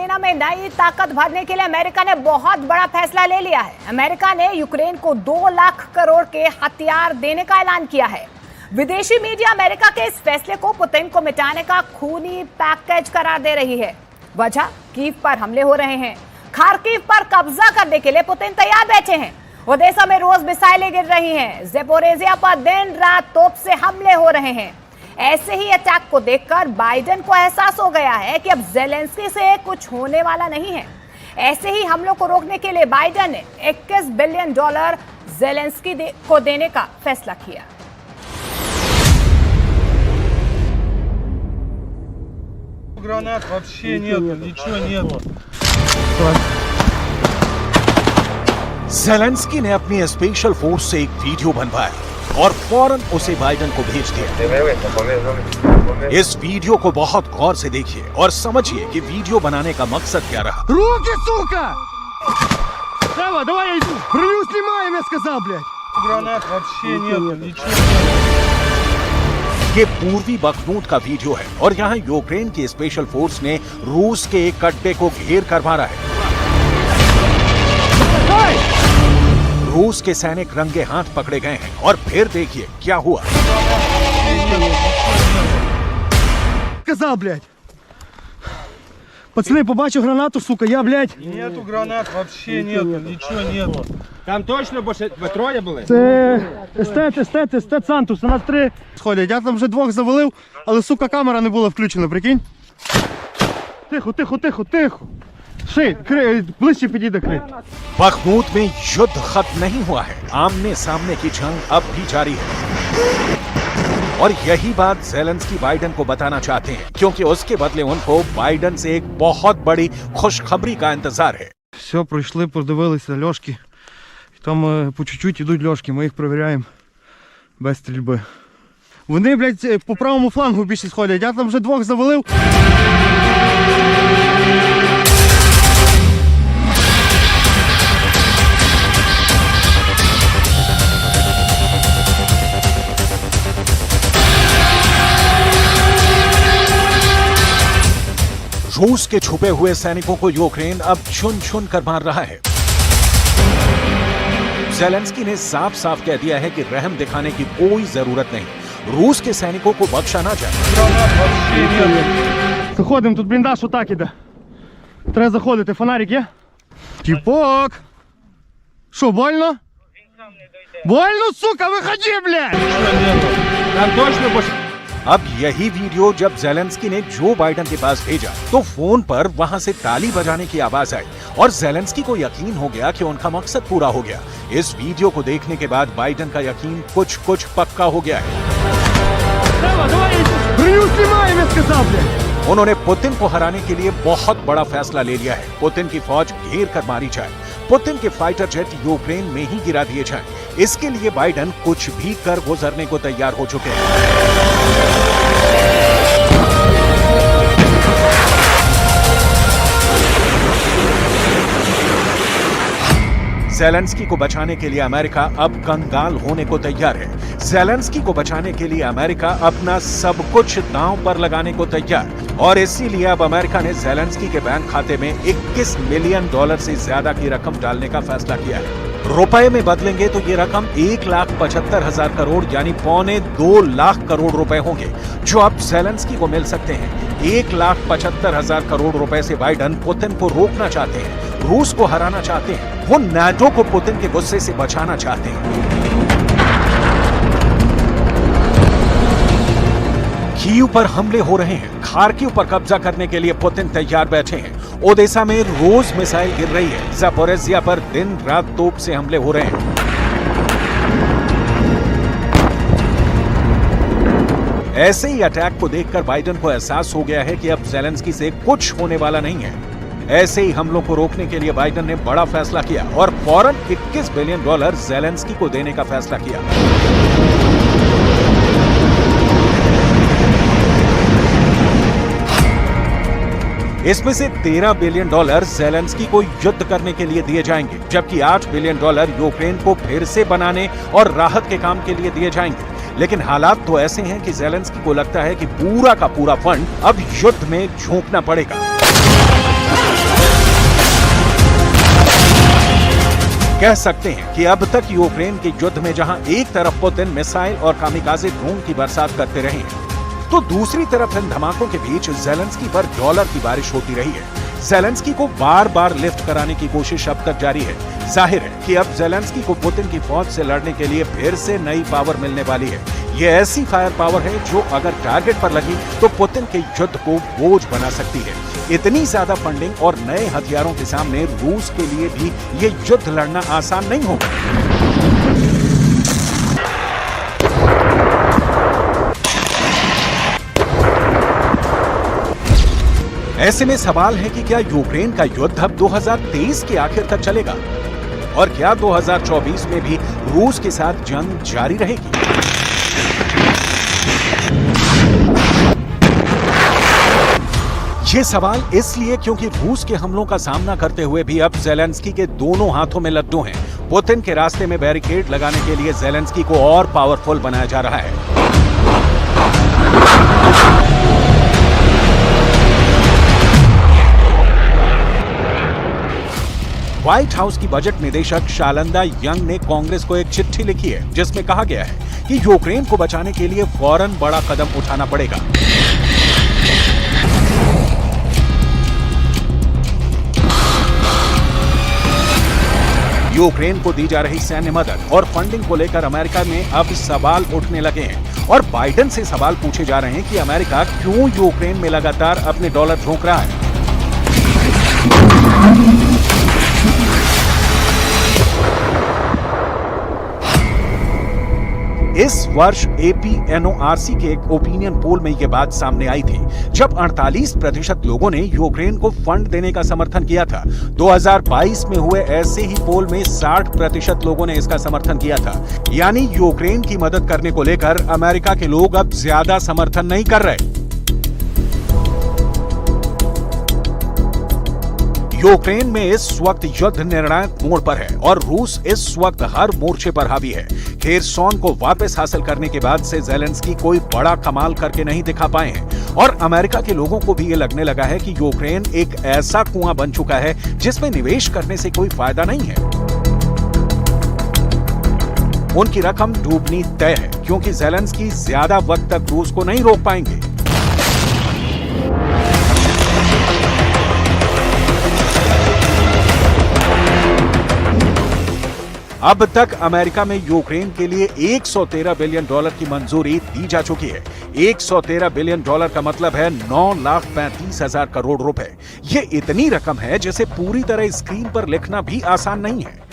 सेना में नई ताकत भरने के लिए अमेरिका ने बहुत बड़ा फैसला ले लिया है। अमेरिका ने यूक्रेन को 2 लाख करोड़ के हथियार देने का ऐलान किया है। विदेशी मीडिया अमेरिका के इस फैसले को पुतिन को मिटाने का खूनी पैकेज करार दे रही है। वजह, कीव पर हमले हो रहे हैं। खार्किव पर कब्जा करने के लिए पुतिन तैयार बैठे हैं। ओडेसा में रोज मिसाइलें गिर रही हैं। ज़ेपोरिज़िया पर दिन रात तोप से हमले हो रहे हैं। ऐसे ही अटैक को देखकर बाइडेन को एहसास हो गया है कि अब ज़ेलेंस्की से कुछ होने वाला नहीं है। ऐसे ही हमलों को रोकने के लिए बाइडेन ने $21 बिलियन ज़ेलेंस्की को देने का फैसला किया। Гранат вообще нету, ничего нету. ज़ेलेंस्की ने अपनी स्पेशल फोर्स से एक वीडियो बनवाया और फौरन उसे बाइडेन को भेज दिया। इस वीडियो को बहुत गौर से देखिए और समझिए कि वीडियो बनाने का मकसद क्या रहा। Руки, сука! Давай, я иду. Броню снимаем, я сказал, блядь. Гранат вообще нету, ничего нету. ये पूर्वी बखमूत का वीडियो है और यहाँ यूक्रेन की स्पेशल फोर्स ने रूस के एक अड्डे को घेर कर मारा है। रूस के सैनिक रंगे हाथ पकड़े गए हैं और फिर देखिए क्या हुआ। Сказал, блядь. Пацаны, побачив гранату, сука, я, блядь. Нету гранат вообще нету, ничего нету. Там точно ви троє були? Це естет Сантус, у нас 3 сходять. Я там вже 2 завалив, але, сука, камера не була включена, прикинь. Тихо. Ши, ближче підійде, крий. बखमूत में युद्ध खत्म नहीं हुआ है। आमने सामने की जंग अब भी जारी है और यही बात ज़ेलेंस्की बाइडेन को बताना चाहते हैं, क्योंकि उसके बदले उनको बाइडेन से एक बहुत बड़ी खुशखबरी का इंतजार है। Все, пройшли, подивилися льошки. Там по чуть-чуть ідуть льошки, ми їх перевіряємо без стрільби. Вони, блядь, по правому флангу більше сходять. Я там вже 2 завалив. रूस के छुपे हुए सैनिकों को यूक्रेन अब चुन चुन कर मार रहा है। ज़ेलेंस्की ने साफ साफ कह दिया है कि रहम दिखाने की कोई जरूरत नहीं। रूस के सैनिकों को बख्शा ना जाए। Заходимо, тут бліндаж отак іде. Треба заходити, фонарик є? Тіпок! Що, больно? Больно, сука, виходи, блядь! Там точно अब यही वीडियो जब ज़ेलेंस्की ने जो बाइडेन के पास भेजा तो फोन पर वहां से ताली बजाने की आवाज आई और ज़ेलेंस्की को यकीन हो गया कि उनका मकसद पूरा हो गया। इस वीडियो को देखने के बाद बाइडेन का यकीन कुछ पक्का हो गया है। Броню снимаем, я сказал, блядь! उन्होंने पुतिन को हराने के लिए बहुत बड़ा फैसला ले लिया है। पुतिन की फौज घेर कर मारी जाए, पुतिन के फाइटर जेट यूक्रेन में ही गिरा दिए जाएं। इसके लिए बाइडेन कुछ भी कर गुजरने को तैयार हो चुके हैं। ज़ेलेंस्की को बचाने के लिए अमेरिका अब कंगाल होने को तैयार है। ज़ेलेंस्की को बचाने के लिए अमेरिका अपना सब कुछ दांव पर लगाने को तैयार और इसीलिए अब अमेरिका ने ज़ेलेंस्की के बैंक खाते में $21 मिलियन से ज्यादा की रकम डालने का फैसला किया है। रुपए में बदलेंगे तो ये रकम 1,75,000 करोड़ यानी 1.25 लाख करोड़ रुपए होंगे, जो अब ज़ेलेंस्की को मिल सकते हैं। 1,75,000 करोड़ रुपए से बाइडेन पुतिन को रोकना चाहते हैं, रूस को हराना चाहते हैं, वो नाटो को पुतिन के गुस्से से बचाना चाहते हैं। कीव पर हमले हो रहे हैं। खार्किव पर कब्जा करने के लिए पुतिन तैयार बैठे हैं। ओडेसा में रोज मिसाइल गिर रही है। ज़ेपोरिज़िया पर दिन रात तोप से हमले हो रहे हैं। ऐसे ही अटैक को देखकर बाइडेन को एहसास हो गया है कि अब ज़ेलेंस्की से कुछ होने वाला नहीं है। ऐसे ही हमलों को रोकने के लिए बाइडेन ने बड़ा फैसला किया और फौरन $21 बिलियन ज़ेलेंस्की को देने का फैसला किया। इसमें से $13 बिलियन ज़ेलेंस्की को युद्ध करने के लिए दिए जाएंगे, जबकि $8 बिलियन यूक्रेन को फिर से बनाने और राहत के काम के लिए दिए जाएंगे। लेकिन हालात तो ऐसे हैं कि ज़ेलेंस्की को लगता है कि पूरा का पूरा फंड अब युद्ध में झोंकना पड़ेगा। कह सकते हैं कि अब तक यूक्रेन के युद्ध में जहां एक तरफ पुतिन मिसाइल और कामिकाज़े ड्रोन की बरसात करते रहे हैं, तो दूसरी तरफ इन धमाकों के बीच ज़ेलेंस्की पर डॉलर की बारिश होती रही है। ज़ेलेंस्की को बार बार लिफ्ट कराने की कोशिश अब तक जारी है। जाहिर है कि अब ज़ेलेंस्की को पुतिन की फौज से लड़ने के लिए फिर से नई पावर मिलने वाली है। ये ऐसी फायर पावर है जो अगर टारगेट पर लगी तो पुतिन के युद्ध को बोझ बना सकती है। इतनी ज्यादा फंडिंग और नए हथियारों के सामने रूस के लिए भी ये युद्ध लड़ना आसान नहीं होगा। ऐसे में सवाल है कि क्या यूक्रेन का युद्ध अब 2023 के आखिर तक चलेगा और क्या 2024 में भी रूस के साथ जंग जारी रहेगी? ये सवाल इसलिए क्योंकि रूस के हमलों का सामना करते हुए भी अब ज़ेलेंस्की के दोनों हाथों में लड्डू हैं। पुतिन के रास्ते में बैरिकेड लगाने के लिए ज़ेलेंस्की को और पावरफुल बनाया जा रहा है। व्हाइट हाउस की बजट निदेशक शालंदा यंग ने कांग्रेस को एक चिट्ठी लिखी है जिसमें कहा गया है कि यूक्रेन को बचाने के लिए फौरन बड़ा कदम उठाना पड़ेगा। यूक्रेन को दी जा रही सैन्य मदद और फंडिंग को लेकर अमेरिका में अब सवाल उठने लगे हैं और बाइडेन से सवाल पूछे जा रहे हैं कि अमेरिका क्यों यूक्रेन में लगातार अपने डॉलर झोंक रहा है। इस वर्ष APNORC के एक ओपिनियन पोल में यह बात सामने आई थी जब 48% लोगों ने यूक्रेन को फंड देने का समर्थन किया था। 2022 में हुए ऐसे ही पोल में 60% लोगों ने इसका समर्थन किया था। यानी यूक्रेन की मदद करने को लेकर अमेरिका के लोग अब ज्यादा समर्थन नहीं कर रहे। यूक्रेन में इस वक्त युद्ध निर्णायक मोड़ पर है और रूस इस वक्त हर मोर्चे पर हावी है। खेरसोन को वापस हासिल करने के बाद से ज़ेलेंस्की कोई बड़ा कमाल करके नहीं दिखा पाए हैं और अमेरिका के लोगों को भी ये लगने लगा है कि यूक्रेन एक ऐसा कुआं बन चुका है जिसमें निवेश करने से कोई फायदा नहीं है। उनकी रकम डूबनी तय है क्योंकि ज़ेलेंस्की ज्यादा वक्त तक रूस को नहीं रोक पाएंगे। अब तक अमेरिका में यूक्रेन के लिए 113 बिलियन डॉलर की मंजूरी दी जा चुकी है। 113 बिलियन डॉलर का मतलब है 9,35,000 करोड़ रुपए। ये इतनी रकम है जिसे पूरी तरह स्क्रीन पर लिखना भी आसान नहीं है।